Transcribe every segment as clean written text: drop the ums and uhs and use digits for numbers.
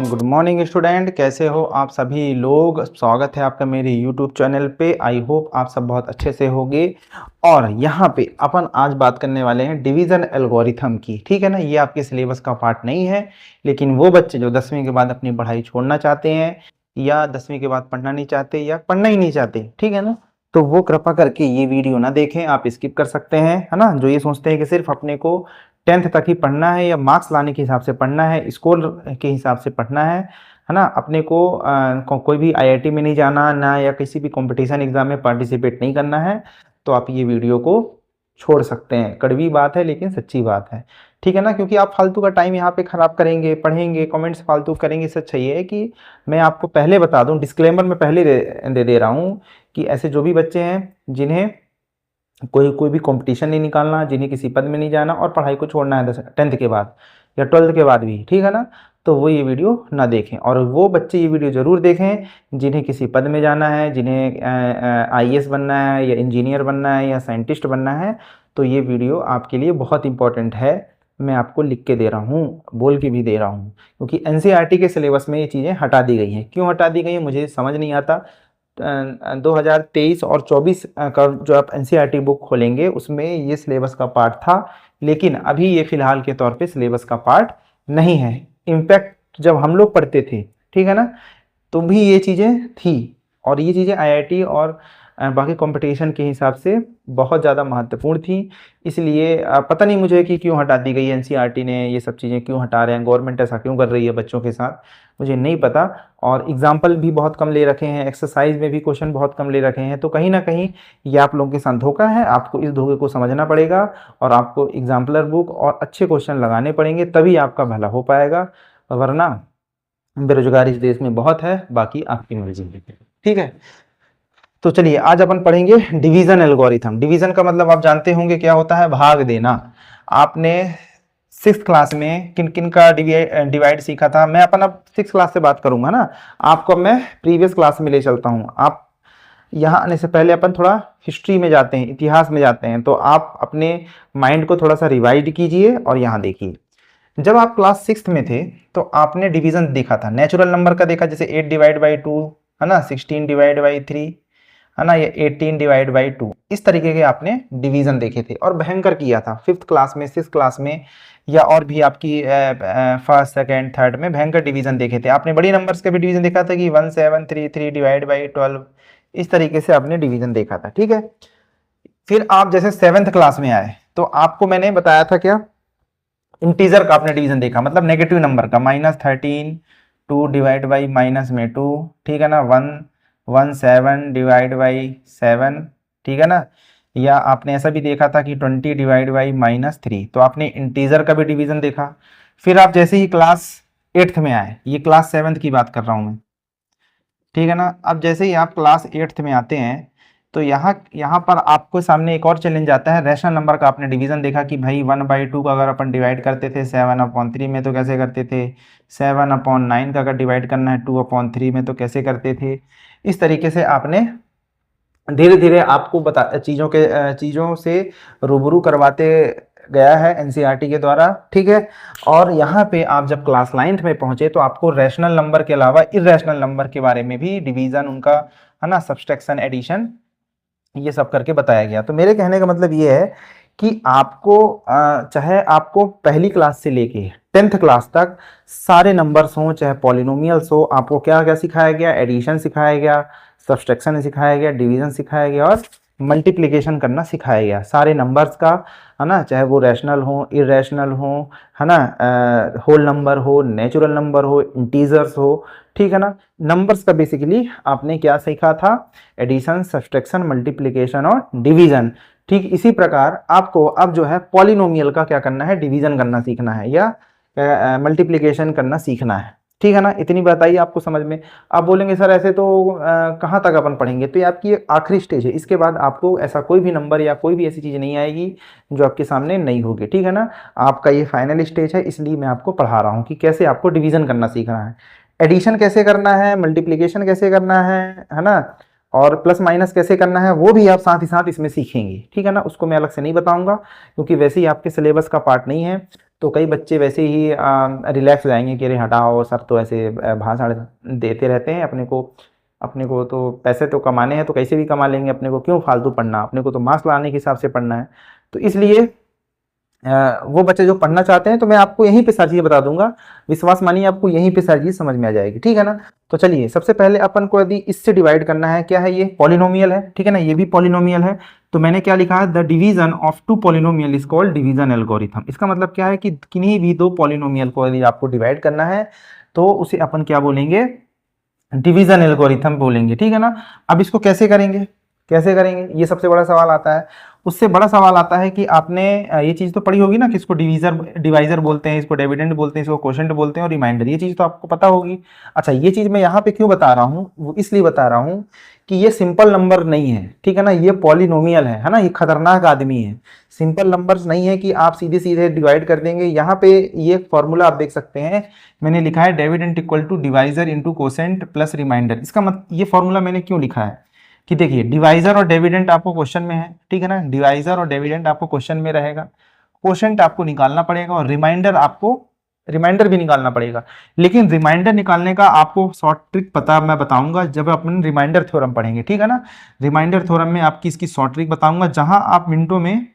Good morning student, कैसे हो आप सभी लोग। स्वागत है आपका मेरे यूट्यूब चैनल पे। आई होप आप सब बहुत अच्छे से होंगे। और यहाँ पे अपन आज बात करने वाले हैं डिवीज़न एल्गोरिथम की। ठीक है ना, ये आपके सिलेबस का पार्ट नहीं है, लेकिन वो बच्चे जो 10वीं के बाद अपनी पढ़ाई छोड़ना चाहते हैं या 10वीं के बाद पढ़ना नहीं चाहते या पढ़ना ही नहीं चाहते, ठीक है ना, तो वो कृपा करके ये वीडियो ना देखें। आप स्किप कर सकते हैं, है ना। जो ये सोचते हैं कि सिर्फ अपने को 10th तक ही पढ़ना है या मार्क्स लाने के हिसाब से पढ़ना है, स्कोर के हिसाब से पढ़ना है ना, अपने को कोई भी आईआईटी में नहीं जाना ना या किसी भी कंपटीशन एग्जाम में पार्टिसिपेट नहीं करना है, तो आप ये वीडियो को छोड़ सकते हैं। कड़वी बात है लेकिन सच्ची बात है, ठीक है ना। क्योंकि आप फालतू का टाइम यहाँ पे खराब करेंगे, पढ़ेंगे, कमेंट्स फालतू करेंगे। इससे अच्छा ये है कि मैं आपको पहले बता दूं, डिस्क्लेमर में पहले दे रहा हूँ कि ऐसे जो भी बच्चे हैं जिन्हें कोई भी कंपटीशन नहीं निकालना, जिन्हें किसी पद में नहीं जाना और पढ़ाई को छोड़ना है 10th के बाद या 12th के बाद भी, ठीक है ना, तो वो ये वीडियो ना देखें। और वो बच्चे ये वीडियो ज़रूर देखें जिन्हें किसी पद में जाना है, जिन्हें आईएएस बनना है या इंजीनियर बनना है या साइंटिस्ट बनना है, तो ये वीडियो आपके लिए बहुत इंपॉर्टेंट है। मैं आपको लिख के दे रहा हूँ, बोल के भी दे रहा हूँ, क्योंकि एनसीईआरटी के सिलेबस में ये चीज़ें हटा दी गई हैं। क्यों हटा दी गई हैं मुझे समझ नहीं आता। 2023 और 24 का जो आप एनसीईआरटी बुक खोलेंगे उसमें ये सिलेबस का पार्ट था, लेकिन अभी ये फिलहाल के तौर पे सिलेबस का पार्ट नहीं है। इम्पैक्ट जब हम लोग पढ़ते थे, ठीक है ना, तो भी ये चीज़ें थी और ये चीज़ें आईआईटी और बाकी कंपटीशन के हिसाब से बहुत ज़्यादा महत्वपूर्ण थी। इसलिए पता नहीं मुझे कि क्यों हटा दी गई है, एनसीईआरटी ने ये सब चीज़ें क्यों हटा रहे हैं, गवर्नमेंट ऐसा क्यों कर रही है बच्चों के साथ, मुझे नहीं पता। और एग्जाम्पल भी बहुत कम ले रखे हैं, एक्सरसाइज में भी क्वेश्चन बहुत कम ले रखे हैं, तो कहीं ना कहीं ये आप लोगों के साथ धोखा है। आपको इस धोखे को समझना पड़ेगा और आपको एग्जाम्पलर बुक और अच्छे क्वेश्चन लगाने पड़ेंगे, तभी आपका भला हो पाएगा, वरना बेरोजगारी इस देश में बहुत है। बाकी आपकी मर्जी, ठीक है। तो चलिए आज अपन पढ़ेंगे डिवीजन एल्गोरिथम। डिवीजन का मतलब आप जानते होंगे क्या होता है, भाग देना। आपने 6th क्लास में किन किन का डिवाइड सीखा था। मैं अपन अब 6th क्लास से बात करूंगा ना, आपको मैं प्रीवियस क्लास में ले चलता हूं। आप यहाँ आने से पहले अपन थोड़ा हिस्ट्री में जाते हैं, इतिहास में जाते हैं, तो आप अपने माइंड को थोड़ा सा रिवाइड कीजिए और यहाँ देखिए। जब आप क्लास 6th में थे तो आपने डिवीजन देखा था, नेचुरल नंबर का देखा, जैसे 8 डिवाइड बाई 2, है ना, 16 डिवाइड बाई 3, है ना, ये 18 डिवाइड बाई 2, इस तरीके के आपने डिवीजन देखे थे और भयंकर किया था 5th क्लास में, 6th क्लास में, या और भी आपकी 1st 2nd 3rd में भयंकर डिवीजन देखे थे आपने। बड़ी नंबर्स का भी डिवीजन देखा था कि 1733 डिवाइड बाई 12, इस तरीके से आपने डिवीजन देखा था, ठीक है। फिर आप जैसे 7th क्लास में आए तो आपको मैंने बताया था क्या, इंटीजर का आपने डिवीजन देखा, मतलब नेगेटिव नंबर का, -13 2 डिवाइड बाई माइनस में 2, ठीक है ना, 117 डिवाइड बाई 7, ठीक है ना। या आपने ऐसा भी देखा था कि 20 डिवाइड बाई -3, तो आपने इंटीजर का भी डिवीजन देखा। फिर आप जैसे ही क्लास 8th में आए, ये क्लास 7th की बात कर रहा हूँ मैं, ठीक है ना। अब जैसे ही आप क्लास 8th में आते हैं तो यहाँ पर आपको सामने एक और चैलेंज आता है, रैशनल नंबर का आपने डिवीजन देखा कि भाई 1/2 का अगर अपन डिवाइड करते थे 7/3 में तो कैसे करते थे, 7/9 का अगर डिवाइड करना है 2/3 में तो कैसे करते थे। इस तरीके से आपने धीरे धीरे आपको चीज़ों से रूबरू करवाते गया है एनसीईआरटी के द्वारा, ठीक है। और यहाँ पे आप जब क्लास 9th में पहुंचे तो आपको रैशनल नंबर के अलावा इर्रेशनल नंबर के बारे में भी, डिवीजन उनका, है ना, सब्सट्रैक्शन, एडिशन, ये सब करके बताया गया। तो मेरे कहने का मतलब ये है कि आपको चाहे आपको पहली क्लास से लेके 10th क्लास तक सारे नंबर्स हों, चाहे पॉलिनोमियल्स हो, आपको क्या क्या सिखाया गया, एडिशन सिखाया गया, सब्सट्रैक्शन सिखाया गया, डिवीजन सिखाया गया और मल्टीप्लिकेशन करना सिखाया गया सारे नंबर्स का, है ना, चाहे वो रैशनल हो, इरेशनल हो, है ना, होल नंबर हो, नेचुरल नंबर हो, इंटीजर्स हो, ठीक है ना। नंबर्स का बेसिकली आपने क्या सीखा था, एडिशन, सब्सट्रैक्शन, मल्टीप्लिकेशन और डिवीजन। ठीक इसी प्रकार आपको अब जो है पॉलिनोमियल का क्या करना है, डिवीजन करना सीखना है या मल्टीप्लिकेशन करना सीखना है, ठीक है ना। इतनी बात आई आपको समझ में। आप बोलेंगे सर ऐसे तो कहाँ तक अपन पढ़ेंगे, तो ये आपकी आखिरी स्टेज है, इसके बाद आपको ऐसा कोई भी नंबर या कोई भी ऐसी चीज़ नहीं आएगी जो आपके सामने नहीं होगी, ठीक है ना। आपका ये फाइनल स्टेज है, इसलिए मैं आपको पढ़ा रहा हूँ कि कैसे आपको डिवीजन करना सीखना है, एडिशन कैसे करना है, मल्टीप्लिकेशन कैसे करना है ना, और प्लस माइनस कैसे करना है, वो भी आप साथ ही साथ इसमें सीखेंगे, ठीक है ना। उसको मैं अलग से नहीं बताऊंगा क्योंकि वैसे ही आपके सिलेबस का पार्ट नहीं है। तो कई बच्चे वैसे ही रिलैक्स हो जाएंगे कि अरे हटाओ, सब तो ऐसे भाषण देते रहते हैं, अपने को तो पैसे तो कमाने हैं तो कैसे भी कमा लेंगे, अपने को क्यों फालतू पढ़ना, अपने को तो मार्क्स लाने के हिसाब से पढ़ना है। तो इसलिए वो बच्चे जो पढ़ना चाहते हैं तो मैं आपको यहीं पे सारी चीज़ें बता दूंगा, विश्वास मानिए आपको यहीं पे सारी चीज़ समझ में आ जाएगी, ठीक है ना। तो चलिए सबसे पहले अपन को यदि इससे डिवाइड करना है, क्या है ये पॉलिनोमियल है, ठीक है ना, ये भी पॉलिनोमियल है। तो मैंने क्या लिखा है, the division of two polynomial is called division algorithm. इसका मतलब क्या है कि किन्हीं भी दो पॉलिनोमियल को यदि आपको डिवाइड करना है तो उसे अपन क्या बोलेंगे, डिवीजन एल्गोरिथम बोलेंगे, ठीक है ना। अब इसको कैसे करेंगे, कैसे करेंगे, ये सबसे बड़ा सवाल आता है। उससे बड़ा सवाल आता है कि आपने ये चीज़ तो पढ़ी होगी ना कि इसको डिवाइजर बोलते हैं, इसको डिविडेंड बोलते हैं, इसको क्वोशंट बोलते हैं और रिमाइंडर, ये चीज़ तो आपको पता होगी। अच्छा, ये चीज़ मैं यहाँ पे क्यों बता रहा हूँ, वो इसलिए बता रहा हूँ कि ये सिंपल नंबर नहीं है, ठीक है ना, ये पॉलिनोमियल है ना, ये खतरनाक आदमी है। सिंपल नंबर्स नहीं है कि आप सीधे सीधे डिवाइड कर देंगे। यहाँ पे ये फॉर्मूला आप देख सकते हैं, मैंने लिखा है dividend equal to divisor into quotient plus remainder. इसका मतलब ये फॉर्मूला मैंने क्यों लिखा है कि देखिए डिवाइजर और डिविडेंड आपको क्वेश्चन में है, ठीक है ना, डिवाइजर और डिविडेंड आपको क्वेश्चन में रहेगा, क्वोशंट आपको निकालना पड़ेगा और रिमाइंडर भी निकालना पड़ेगा। लेकिन रिमाइंडर निकालने का आपको शॉर्ट ट्रिक पता मैं बताऊंगा जब अपन रिमाइंडर थ्योरम पढ़ेंगे, ठीक है ना। रिमाइंडर थ्योरम में आपकी इसकी शॉर्ट ट्रिक बताऊंगा जहां आप मिनटों में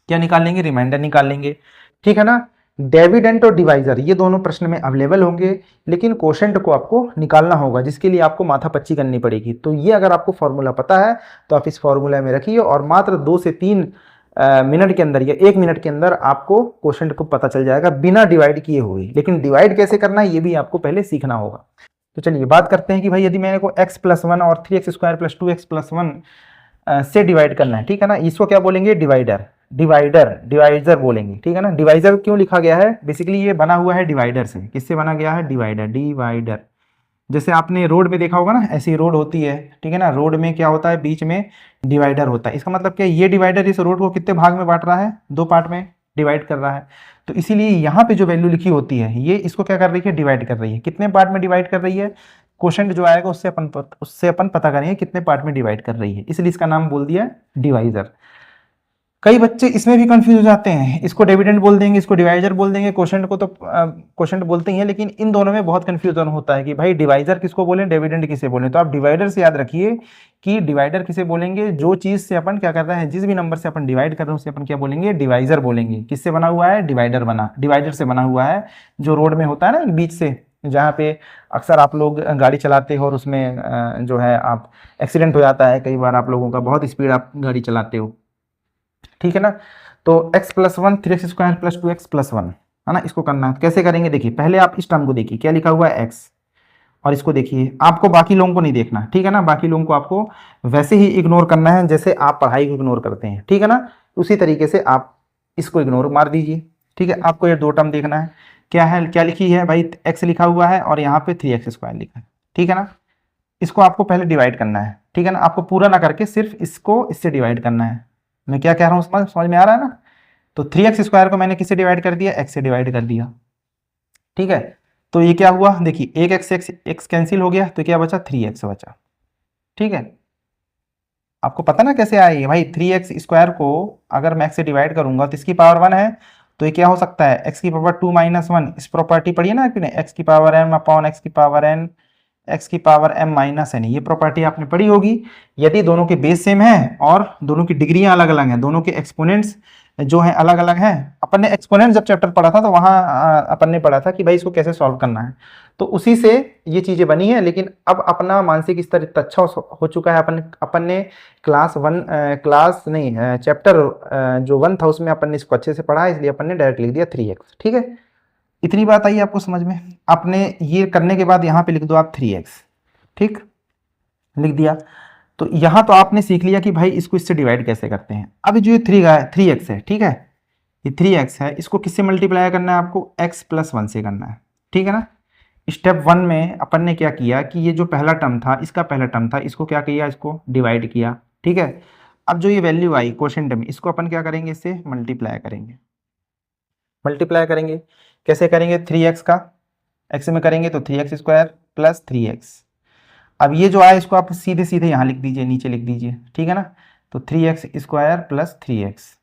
क्या निकाल लेंगे, रिमाइंडर निकाल लेंगे, ठीक है ना। डिविडेंड और डिवाइजर ये दोनों प्रश्न में अवेलेबल होंगे, लेकिन क्वोशंट को आपको निकालना होगा जिसके लिए आपको माथापच्ची करनी पड़ेगी। तो ये अगर आपको फॉर्मूला पता है तो आप इस फॉर्मूला में रखिए और मात्र 2 से 3 मिनट के अंदर या 1 मिनट के अंदर आपको क्वोशंट को पता चल जाएगा बिना डिवाइड किए हुए। लेकिन डिवाइड कैसे करना है ये भी आपको पहले सीखना होगा। तो चलिए बात करते हैं कि भाई यदि मैंने को x+1 और 3x² + 2x+1 से डिवाइड करना है, ठीक है ना, इसको क्या बोलेंगे, डिवाइजर बोलेंगे, ठीक है ना। डिवाइजर क्यों लिखा गया है, बेसिकली ये बना हुआ है डिवाइडर से। किससे बना गया है, डिवाइडर। जैसे आपने रोड में देखा होगा ना, ऐसी रोड होती है, ठीक है ना, रोड में क्या होता है, बीच में डिवाइडर होता है। इसका मतलब क्या, ये डिवाइडर इस रोड को कितने भाग में बांट रहा है, 2 पार्ट में डिवाइड कर रहा है। तो इसीलिए यहाँ पे जो वैल्यू लिखी होती है ये इसको क्या कर रही है, डिवाइड कर रही है। कितने पार्ट में डिवाइड कर रही है, क्वोशंट जो आएगा उससे अपन पता करेंगे कितने पार्ट में डिवाइड कर रही है, इसलिए इसका नाम बोल दिया डिवाइजर। कई बच्चे इसमें भी कंफ्यूज हो जाते हैं, इसको डिविडेंड बोल देंगे, इसको डिवाइजर बोल देंगे, क्वोशंट को तो क्वोशंट बोलते ही हैं, लेकिन इन दोनों में बहुत कंफ्यूजन होता है कि भाई डिवाइजर किसको बोलें, डिविडेंड किसे बोलें। तो आप डिवाइडर से याद रखिए कि डिवाइडर किसे बोलेंगे, जो चीज से अपन क्या कर रहे हैं, जिस भी नंबर से अपन डिवाइड कर रहे हैं उसे अपन क्या बोलेंगे, डिवाइजर बोलेंगे। किससे बना हुआ है, डिवाइडर से बना हुआ है, जो रोड में होता है ना बीच से, जहाँ पे अक्सर आप लोग गाड़ी चलाते हो और उसमें जो है आप एक्सीडेंट हो जाता है कई बार आप लोगों का, बहुत स्पीड आप गाड़ी चलाते हो, ठीक है ना। तो x+1 3x² + 2x+1 है ना, इसको करना है। कैसे करेंगे, देखिए पहले आप इस टर्म को देखिए, क्या लिखा हुआ है x, और इसको देखिए, आपको बाकी लोगों को नहीं देखना, ठीक है ना, बाकी लोगों को आपको वैसे ही इग्नोर करना है जैसे आप पढ़ाई को इग्नोर करते हैं, ठीक है ना, उसी तरीके से आप इसको इग्नोर मार दीजिए, ठीक है। आपको ये 2 टर्म देखना है, क्या है, क्या लिखी है भाई, x लिखा हुआ है और यहाँ पे 3x² लिखा है, ठीक है ना। इसको आपको पहले डिवाइड करना है, ठीक है ना, आपको पूरा ना करके सिर्फ इसको इससे डिवाइड करना है। मैं क्या कह रहा हूँ समझ में आ रहा है ना। तो 3x² को मैंने किससे डिवाइड कर दिया, x से डिवाइड कर दिया, ठीक है। तो ये क्या हुआ, देखिए एक x कैंसिल हो गया तो क्या बचा, 3x बचा, ठीक है। आपको पता ना कैसे आया ये भाई, 3x² को अगर मैं x से डिवाइड करूंगा तो इसकी पावर 1 है, तो ये क्या हो सकता है, x की पावर 2 - 1। इस प्रॉपर्टी पढ़ी है ना आपने, x की पावर m अपॉन x की पावर n, x की पावर m - n, ये प्रॉपर्टी आपने पढ़ी होगी। यदि दोनों के बेस सेम है और दोनों की डिग्रियां अलग अलग हैं, दोनों के एक्सपोनेंट्स जो हैं अलग अलग हैं, अपन ने एक्सपोनेंट जब चैप्टर पढ़ा था तो वहां अपन ने पढ़ा था कि भाई इसको कैसे सॉल्व करना है, तो उसी से ये चीजें बनी है। लेकिन अब अपना मानसिक स्तर इतना अच्छा हो चुका है, अपन ने चैप्टर जो 1 था उसमें अपन ने इसको अच्छे से पढ़ा है, इसलिए अपन ने डायरेक्ट लिख दिया 3x, ठीक है। इतनी बात आई आपको समझ में। आपने ये करने के बाद यहाँ पे लिख दो आप 3x, ठीक, लिख दिया। तो यहाँ तो आपने सीख लिया कि भाई इसको इससे डिवाइड कैसे करते हैं। अब जो ये 3x है, ठीक है, ये 3x है, इसको किससे मल्टीप्लाई करना है, आपको x+1 से करना है, ठीक है ना। स्टेप 1 में अपन ने क्या किया कि ये जो पहला टर्म था, इसका पहला टर्म था, इसको क्या किया, इसको डिवाइड किया, ठीक है। अब जो ये वैल्यू आई क्वोशंट में, इसको अपन क्या करेंगे, इससे मल्टीप्लाई करेंगे। कैसे करेंगे, 3x का x में करेंगे तो 3x² + 3x। अब ये जो आया इसको आप सीधे सीधे यहाँ लिख दीजिए, नीचे लिख दीजिए, ठीक है ना। तो 3x² + 3x।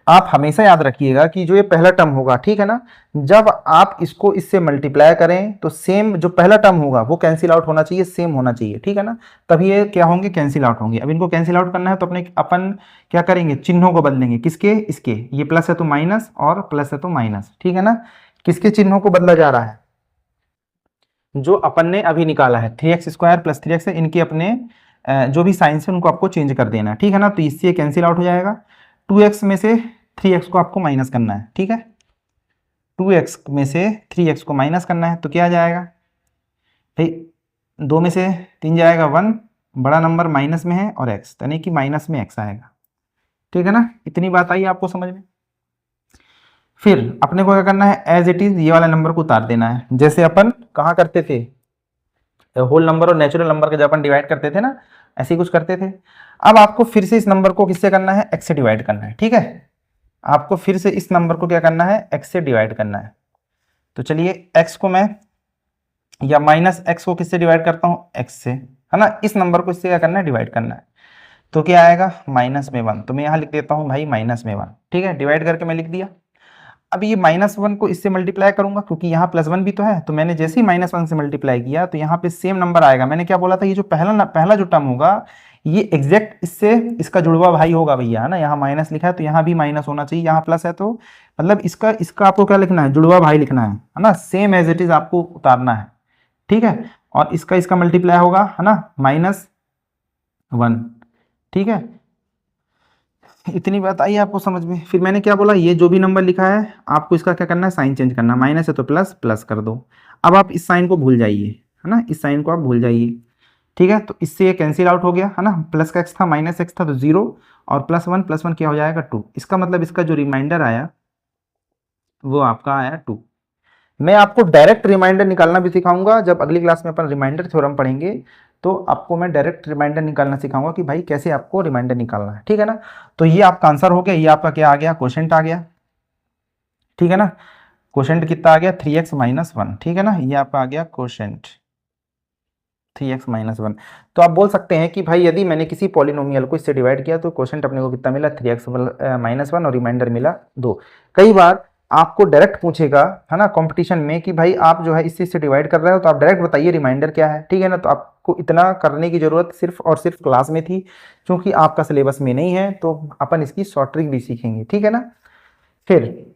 आप हमेशा याद रखिएगा कि जो ये पहला टर्म होगा, ठीक है ना, जब आप इसको इससे मल्टीप्लाई करें तो सेम जो पहला टर्म होगा वो कैंसिल आउट होना चाहिए, सेम होना चाहिए, ठीक है ना, तभी ये क्या होंगे, कैंसिल आउट होंगे। अब इनको कैंसिल आउट करना है तो अपने अपन क्या करेंगे, चिन्हों को बदलेंगे, किसके, इसके, ये प्लस है तो माइनस और प्लस है तो माइनस, ठीक है ना, किसके चिन्हों को बदला जा रहा है, जो अपन ने अभी निकाला है 3x² प्लस 3x है, इनके अपने जो भी साइंस है उनको आपको चेंज कर देना है, ठीक है ना, तो इससे कैंसिल आउट हो जाएगा। 2x में से 3x को आपको माइनस करना है, ठीक है, 2x में से 3x को माइनस करना है तो क्या आ जाएगा भाई, 2 में से 3 जाएगा 1, बड़ा नंबर माइनस में है और x, यानी कि माइनस में x आएगा, ठीक है ना, इतनी बात आई आपको समझ में। फिर अपने को क्या करना है, एज इट इज ये वाला नंबर को उतार देना है, जैसे अपन कहाँ करते थे, होल नंबर और नेचुरल नंबर के जब अपन डिवाइड करते थे ना, ऐसे ही कुछ करते थे। अब आपको फिर से इस नंबर को किससे करना है, x से डिवाइड करना है, ठीक है, आपको फिर से इस नंबर को क्या करना है, x से डिवाइड करना है। तो चलिए x को मैं, या माइनस x को किससे डिवाइड करता हूँ, x से, है ना, इस नंबर को इससे क्या करना है, डिवाइड करना है, तो क्या आएगा, माइनस में 1, तो मैं यहाँ लिख देता हूँ भाई माइनस में 1, ठीक है, डिवाइड करके मैं लिख दिया। अब ये -1 को इससे मल्टीप्लाई करूंगा, क्योंकि यहाँ +1 भी तो है, तो मैंने जैसे ही -1 से मल्टीप्लाई किया तो यहाँ पे सेम नंबर आएगा। मैंने क्या बोला था, ये जो पहला जो टर्म होगा ये एग्जैक्ट इससे इसका जुड़वा भाई होगा भैया, है ना, यहाँ माइनस लिखा है तो यहाँ भी माइनस होना चाहिए, यहाँ प्लस है तो मतलब इसका इसका आपको क्या लिखना है, जुड़वा भाई लिखना है ना, सेम एज इट इज आपको उतारना है, ठीक है, और इसका इसका मल्टीप्लाई होगा, है ना, -1, ठीक है, इतनी बात आई आपको समझ में। फिर मैंने क्या बोला, ये जो भी नंबर लिखा है आपको इसका क्या करना है, साइन चेंज करना, माइनस है तो प्लस, प्लस कर दो। अब आप इस साइन को भूल जाइए, है ना, इस साइन को आप भूल जाइए, ठीक है, तो इससे ये कैंसिल आउट हो गया, है ना, प्लस का x था माइनस x था तो 0, और +1 क्या हो जाएगा 2, इसका मतलब इसका जो रिमाइंडर आया वो आपका आया 2। मैं आपको डायरेक्ट रिमाइंडर निकालना भी सिखाऊंगा, जब अगली क्लास में अपन रिमाइंडर थ्योरम पढ़ेंगे तो आपको मैं डायरेक्ट रिमाइंडर निकालना सिखाऊंगा कि भाई कैसे आपको रिमाइंडर निकालना है, ठीक है ना। तो ये आपका आंसर हो गया, ये आपका क्या आ गया, क्वोशेंट आ गया, ठीक है ना, क्वोशेंट कितना आ गया, 3x - 1, ठीक है ना, ये आपका आ गया क्वोशेंट 3x - 1। तो आप बोल सकते हैं कि भाई यदि मैंने किसी पॉलिनोमियल को इससे डिवाइड किया तो क्वोशेंट अपने को कितना मिला, 3x - 1 और रिमाइंडर मिला 2। कई बार आपको डायरेक्ट पूछेगा, है ना, कंपटीशन में कि भाई आप जो है इससे डिवाइड कर रहे हो तो आप डायरेक्ट बताइए रिमाइंडर क्या है, ठीक है ना, तो आपको इतना करने की जरूरत सिर्फ और सिर्फ क्लास में थी, क्योंकि आपका सिलेबस में नहीं है, तो अपन इसकी शॉर्ट ट्रिक भी सीखेंगे, ठीक है ना। फिर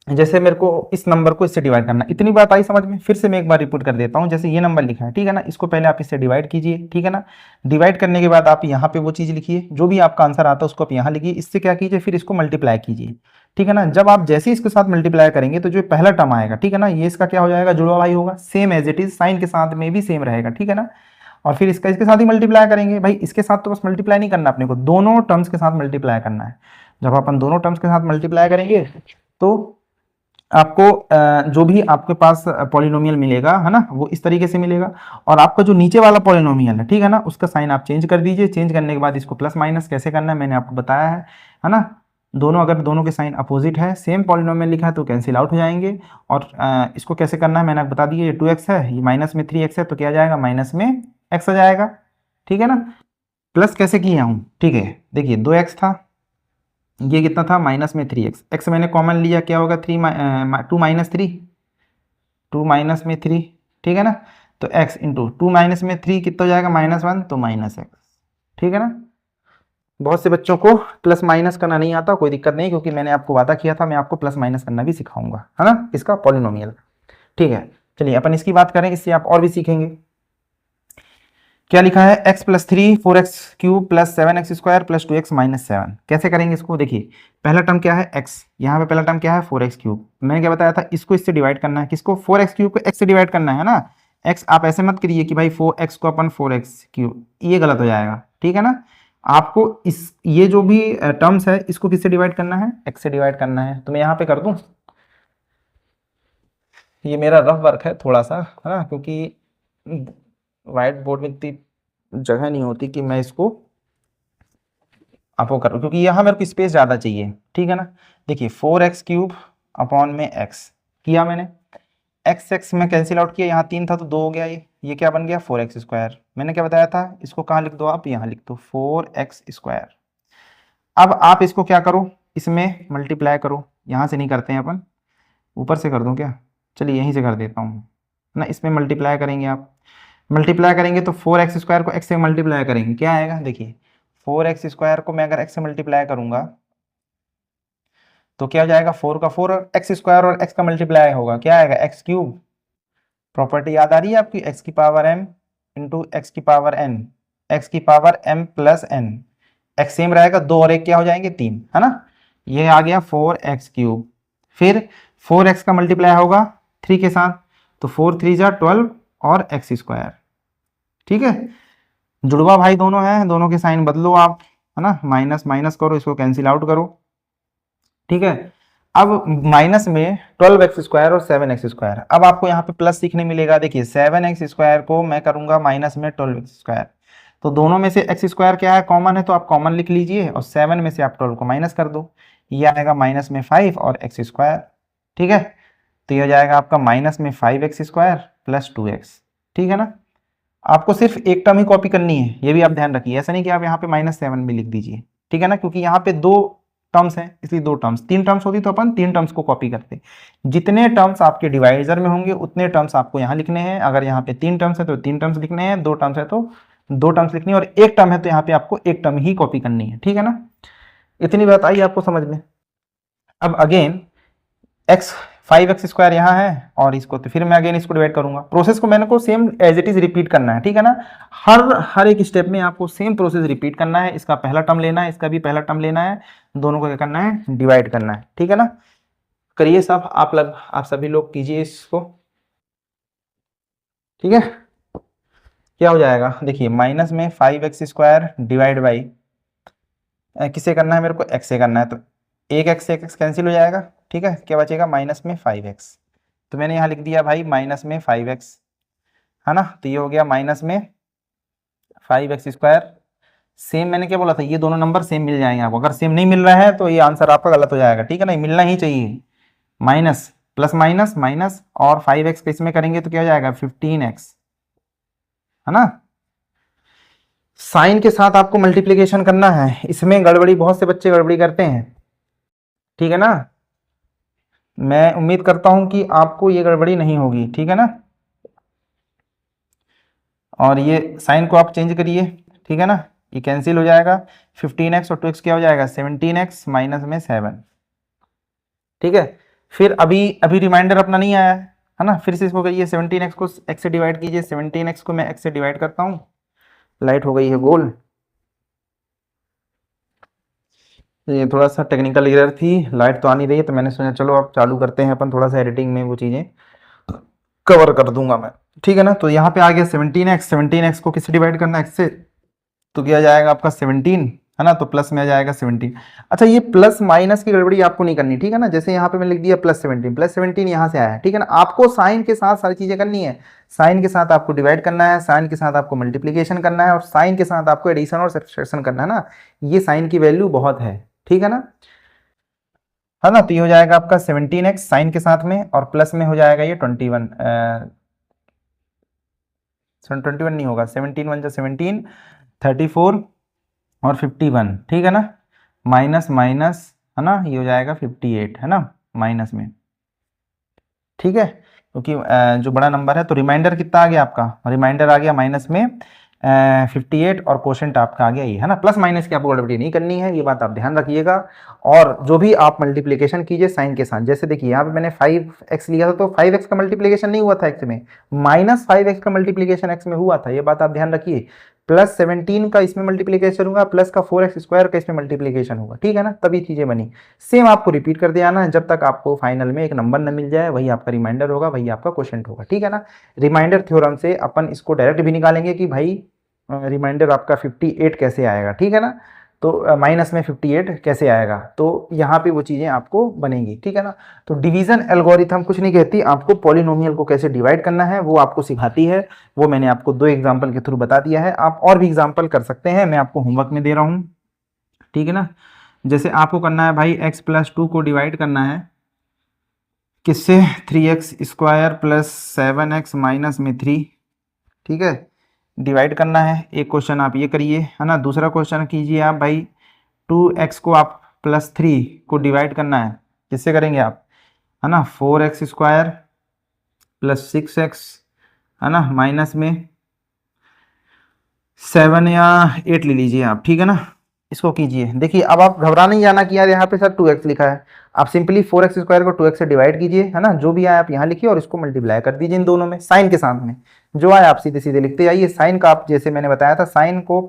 जैसे मेरे को इस नंबर को इससे डिवाइड करना, इतनी बात आई समझ में। फिर से मैं एक बार रिपीट कर देता हूँ, जैसे ये नंबर लिखा है, ठीक है ना, इसको पहले आप इससे डिवाइड कीजिए, ठीक है ना, डिवाइड करने के बाद आप यहाँ पे वो चीज़ लिखिए, जो भी आपका आंसर आता है उसको आप यहाँ लिखिए, इससे क्या कीजिए, फिर इसको मल्टीप्लाई कीजिए, ठीक है ना। जब आप जैसे ही इसके साथ मल्टीप्लाई करेंगे तो जो पहला टर्म आएगा, ठीक है ना, ये इसका क्या हो जाएगा, जुड़वा भाई होगा, same as it is, sign के साथ में भी सेम रहेगा, ठीक है ना। और फिर इसका इसके साथ ही मल्टीप्लाई करेंगे, भाई इसके साथ तो बस मल्टीप्लाई नहीं करना अपने को, दोनों टर्म्स के साथ मल्टीप्लाई करना है। जब अपन दोनों टर्म्स के साथ मल्टीप्लाई करेंगे तो आपको जो भी आपके पास पॉलिनोमियल मिलेगा, है ना, वो इस तरीके से मिलेगा। और आपका जो नीचे वाला पॉलिनोमियल है, ठीक है ना, उसका साइन आप चेंज कर दीजिए, चेंज करने के बाद इसको प्लस माइनस कैसे करना है मैंने आपको बताया है ना। दोनों अगर दोनों के साइन अपोजिट है, सेम पॉलिनोमियल लिखा है तो कैंसिल आउट हो जाएंगे। और इसको कैसे करना है मैंने आपको बता दिया, ये 2x है, ये माइनस में 3x है, तो क्या जाएगा, माइनस में x आ जाएगा, ठीक है ना। प्लस कैसे किया हूँ, ठीक है, देखिए 2x था, ये कितना था, माइनस में 3x, x मैंने कॉमन लिया, क्या होगा 2 माइनस में 3, ठीक है ना, तो x इंटू 2 माइनस में 3 कितना हो जाएगा, -1, तो -x, ठीक है ना। बहुत से बच्चों को प्लस माइनस करना नहीं आता, कोई दिक्कत नहीं, क्योंकि मैंने आपको वादा किया था मैं आपको प्लस माइनस करना भी सिखाऊंगा, है ना, इसका पॉलिनोमियल, ठीक है। चलिए अपन इसकी बात करें, इससे आप और भी सीखेंगे। क्या लिखा है, x + 3 4x³ + 7x² + 2x - 7, कैसे करेंगे इसको, देखिए पहला टर्म क्या है x, यहाँ पे पहला टर्म क्या है 4x³, मैंने क्या बताया था, इसको इससे डिवाइड करना है, किसको, 4x³ को x से डिवाइड करना है ना। x आप ऐसे मत करिए कि भाई 4x को अपन 4x³, ये गलत हो जाएगा, ठीक है ना। आपको इस ये जो भी टर्म्स है इसको किससे डिवाइड करना है, x से डिवाइड करना है। तो मैं यहाँ पे कर दूं, ये मेरा रफ वर्क है थोड़ा सा, है ना, क्योंकि व्हाइट बोर्ड में इतनी जगह नहीं होती कि मैं इसको आपको करूँ, क्योंकि यहाँ मेरे को स्पेस ज़्यादा चाहिए, ठीक है ना। देखिए 4x³ अपॉन में x किया मैंने, x में कैंसिल आउट किया, यहाँ 3 था तो 2 हो गया, ये क्या बन गया 4x²। मैंने क्या बताया था, इसको कहाँ लिख दो आप, यहाँ लिख दो 4x²। अब आप इसको क्या करो, इसमें मल्टीप्लाई करो, यहाँ से नहीं करते हैं अपन, ऊपर से कर दूँ क्या, चलिए यहीं से कर देता हूँ ना। इसमें मल्टीप्लाई करेंगे आप, मल्टीप्लाई करेंगे तो 4x² को x से मल्टीप्लाई करेंगे, क्या आएगा देखिए, 4x² को मैं अगर x से मल्टीप्लाई करूंगा तो क्या हो जाएगा, 4 का 4 और x² और x का मल्टीप्लाई होगा, क्या आएगा x³। प्रॉपर्टी याद आ रही है आपकी, x की पावर m इंटू x की पावर n, x की power m plus n, x same रहेगा, 2 और 1 क्या हो जाएंगे 3, है ना। ये आ गया 4x³। फिर 4x का मल्टीप्लाई होगा 3 के साथ, तो 4 3 जा 12 और x², ठीक है। जुड़वा भाई दोनों हैं, दोनों के साइन बदलो आप, है ना, माइनस माइनस करो, इसको कैंसिल आउट करो, ठीक है। अब माइनस में 12x² और 7x², अब आपको यहाँ पे प्लस सीखने मिलेगा, देखिए 7x² को मैं करूंगा माइनस में 12x², तो दोनों में से x² क्या है, कॉमन है, तो आप कॉमन लिख लीजिए और 7 में से आप 12 को माइनस कर दो, ये आएगा माइनस में 5 और x², ठीक है। तो ये हो जाएगा आपका माइनस में 5x² प्लस 2x, ठीक है ना। आपको सिर्फ एक टर्म ही कॉपी करनी है, ये भी आप ध्यान रखिए, ऐसा नहीं कि आप यहाँ पे -7 भी लिख दीजिए, ठीक है ना, क्योंकि यहाँ पे 2 टर्म्स हैं इसलिए 2 टर्म्स, 3 टर्म्स होती तो अपन 3 टर्म्स को कॉपी करते। जितने टर्म्स आपके डिवाइजर में होंगे उतने टर्म्स आपको यहाँ लिखने हैं, अगर यहाँ पे 3 टर्म्स है तो 3 टर्म्स लिखने हैं, 2 टर्म्स है तो 2 टर्म्स लिखनी है, और 1 टर्म है तो यहाँ पे आपको 1 टर्म ही कॉपी करनी है, ठीक है ना। इतनी बात आई आपको समझ में। अब अगेन x 5x² यहाँ है और इसको, तो फिर मैं अगेन इसको डिवाइड करूंगा, प्रोसेस को मैंने को same as it is repeat करना है, ठीक है ना। हर एक स्टेप में आपको सेम प्रोसेस रिपीट करना है, इसका पहला टर्म लेना है, इसका भी पहला टर्म लेना है, दोनों को क्या करना है, डिवाइड करना है, ठीक है ना। करिए सब आप सभी लोग कीजिए इसको, ठीक है। क्या हो जाएगा देखिए, माइनस में 5x² डिवाइड बाई, किसे करना है मेरे को, x से करना है, तो एक x से x कैंसिल हो जाएगा, ठीक है, क्या बचेगा माइनस में 5x, तो मैंने यहाँ लिख दिया भाई माइनस में 5x, है ना। तो ये हो गया माइनस में 5x²। सेम मैंने क्या बोला था, ये दोनों नंबर सेम मिल जाएंगे आपको, अगर सेम नहीं मिल रहा है तो ये आंसर आपका गलत हो जाएगा, ठीक है ना, मिलना ही चाहिए। माइनस प्लस माइनस माइनस और 5x को इसमें करेंगे तो क्या हो जाएगा 15x, है ना। साइन के साथ आपको मल्टीप्लीकेशन करना है, इसमें गड़बड़ी बहुत से बच्चे गड़बड़ी करते हैं, ठीक है ना। मैं उम्मीद करता हूं कि आपको ये गड़बड़ी नहीं होगी, ठीक है ना। और ये साइन को आप चेंज करिए, ठीक है ना, ये कैंसिल हो जाएगा, 15x और 2x क्या हो जाएगा 17x माइनस में 7, ठीक है। फिर अभी रिमाइंडर अपना नहीं आया है ना, फिर से इसको करिए, 17x को x से डिवाइड कीजिए, 17x को मैं x से डिवाइड करता हूँ, लाइट हो गई है गोल, ये थोड़ा सा टेक्निकल एरर थी, लाइट तो आ नहीं रही है, तो मैंने सोचा चलो अब चालू करते हैं अपन, थोड़ा सा एडिटिंग में वो चीज़ें कवर कर दूंगा मैं, ठीक है ना। तो यहाँ पे आ गया 17x को किससे डिवाइड करना है, x से, तो क्या जाएगा आपका 17, है ना, तो प्लस में आ जाएगा 17। अच्छा, ये प्लस माइनस की गड़बड़ी आपको नहीं करनी, ठीक है ना, जैसे यहाँ पे मैं लिख दिया +17 यहाँ से आया, ठीक है ना। आपको साइन के साथ सारी चीजें करनी है, साइन के साथ आपको डिवाइड करना है, साइन के साथ आपको मल्टीप्लीकेशन करना है, और साइन के साथ आपको एडिशन और सब्ट्रैक्शन करना है ना, ये साइन की वैल्यू बहुत है, ठीक है ना, है ना। तो ये हो जाएगा आपका 17x साइन के साथ में, और प्लस में हो जाएगा ये 21, 21 नहीं होगा, 17 1 17, 34 और 51, ठीक है ना, माइनस माइनस, है ना, ये हो जाएगा 58, है ना, माइनस में, ठीक है, क्योंकि जो बड़ा नंबर है, तो रिमाइंडर कितना आ गया आपका, रिमाइंडर आ गया माइनस में 58, और क्वोशंट आपका आ गया ये, है ना। प्लस माइनस की आपको गड़बड़ी नहीं करनी है, ये बात आप ध्यान रखिएगा। और जो भी आप मल्टीप्लीकेशन कीजिए साइन के साथ, जैसे देखिए यहाँ पे मैंने 5x लिया था, तो 5x का मल्टीप्लीकेशन नहीं हुआ था x में, -5x का मल्टीप्लीकेशन x में हुआ था, ये बात आप ध्यान रखिए। +17 का इसमें मल्टीप्लीकेशन होगा, प्लस का 4x² का इसमें मल्टीप्लीकेशन होगा, ठीक है ना, तभी चीजें बनी। सेम आपको रिपीट कर दिया ना, जब तक आपको फाइनल में एक नंबर न मिल जाए, वही आपका रिमाइंडर होगा, वही आपका क्वोशंट होगा, ठीक है ना। रिमाइंडर थ्योरम से अपन इसको डायरेक्ट भी निकालेंगे कि भाई रिमाइंडर आपका 58 कैसे आएगा, ठीक है ना, तो माइनस में 58 कैसे आएगा, तो यहाँ पे वो चीज़ें आपको बनेंगी, ठीक है ना। तो डिवीजन एल्गोरिथम कुछ नहीं कहती, आपको पॉलिनोमियल को कैसे डिवाइड करना है वो आपको सिखाती है, वो मैंने आपको 2 एग्जाम्पल के थ्रू बता दिया है, आप और भी एग्जाम्पल कर सकते हैं, मैं आपको होमवर्क में दे रहा हूँ, ठीक है ना। जैसे आपको करना है भाई x+2 को डिवाइड करना है किससे, 3x² + 7x माइनस में 3, ठीक है, डिवाइड करना है। एक क्वेश्चन आप ये करिए, है ना, दूसरा क्वेश्चन कीजिए आप भाई 2x को आप प्लस 3 को डिवाइड करना है, किससे करेंगे आप, है ना, 4x स्क्वायर प्लस 6x, है ना, माइनस में 7 या 8 ले लीजिए आप, ठीक है ना। इसको कीजिए, देखिए अब आप घबरा नहीं जाना कि यार यहाँ पे सर 2x लिखा है, आप सिंपली 4x स्क्वायर को 2x से डिवाइड कीजिए, है ना, जो भी आया आप यहाँ लिखिए और इसको मल्टीप्लाई कर दीजिए इन दोनों में, साइन के साथ में जो आया आप सीधे सीधे लिखते जाइए। साइन का आप जैसे मैंने बताया था, साइन को,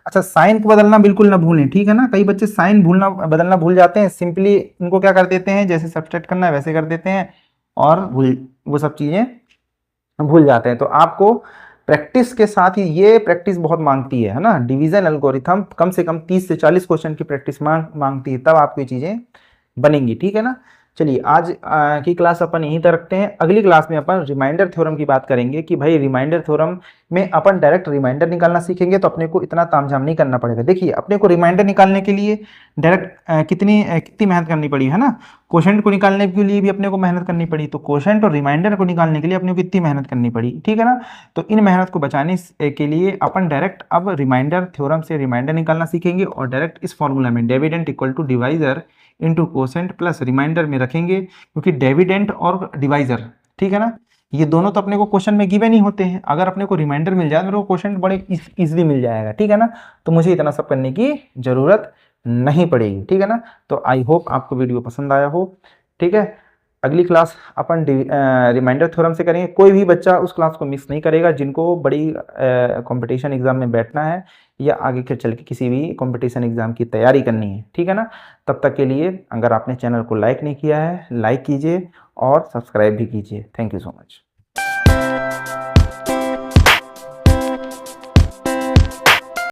अच्छा साइन को बदलना बिल्कुल ना भूलें, ठीक है ना, कई बच्चे साइन बदलना भूल जाते हैं, सिंपली इनको क्या कर देते हैं, जैसे सब्सट्रैक्ट करना है वैसे कर देते हैं और वो सब चीज़ें भूल जाते हैं। तो आपको प्रैक्टिस के साथ ही, ये प्रैक्टिस बहुत मांगती है ना, डिवीजन एल्गोरिथम कम से कम 30 से 40 क्वेश्चन की प्रैक्टिस मांगती है, तब आपको ये चीज़ें बनेंगी, ठीक है ना। चलिए आज की क्लास अपन यहीं तक रखते हैं। अगली क्लास में अपन रिमाइंडर थ्योरम की बात करेंगे कि भाई रिमाइंडर थ्योरम में अपन डायरेक्ट रिमाइंडर निकालना सीखेंगे, तो अपने को इतना तामझाम नहीं करना पड़ेगा। देखिए अपने को रिमाइंडर निकालने के लिए डायरेक्ट कितनी मेहनत करनी पड़ी, है ना, क्वोशेंट को निकालने के लिए भी अपने को मेहनत करनी पड़ी, तो क्वोशेंट और रिमाइंडर को निकालने के लिए अपने को कितनी मेहनत करनी पड़ी, ठीक है ना। तो इन मेहनत को बचाने के लिए अपन डायरेक्ट अब रिमाइंडर थ्योरम से रिमाइंडर निकालना सीखेंगे और डायरेक्ट इस फॉर्मूला में dividend equal to divisor into quotient plus remainder में रखेंगे, क्योंकि डिविडेंड और डिवाइजर, ठीक है ना, ये दोनों तो अपने को क्वेश्चन में गिवन ही होते हैं। अगर अपने को रिमाइंडर मिल जाए तो क्वेश्चन बड़े इजीली मिल जाएगा, ठीक है ना। तो मुझे इतना सब करने की जरूरत नहीं पड़ेगी, ठीक है ना। तो आई होप आपको वीडियो पसंद आया हो, ठीक है। अगली क्लास अपन रिमाइंडर थ्योरम से करेंगे। कोई भी बच्चा उस क्लास को मिस नहीं करेगा जिनको बड़ी कंपटीशन एग्जाम में बैठना है या आगे के चल के किसी भी कंपटीशन एग्जाम की तैयारी करनी है, ठीक है ना। तब तक के लिए अगर आपने चैनल को लाइक नहीं किया है, लाइक कीजिए और सब्सक्राइब भी कीजिए। Thank you so much.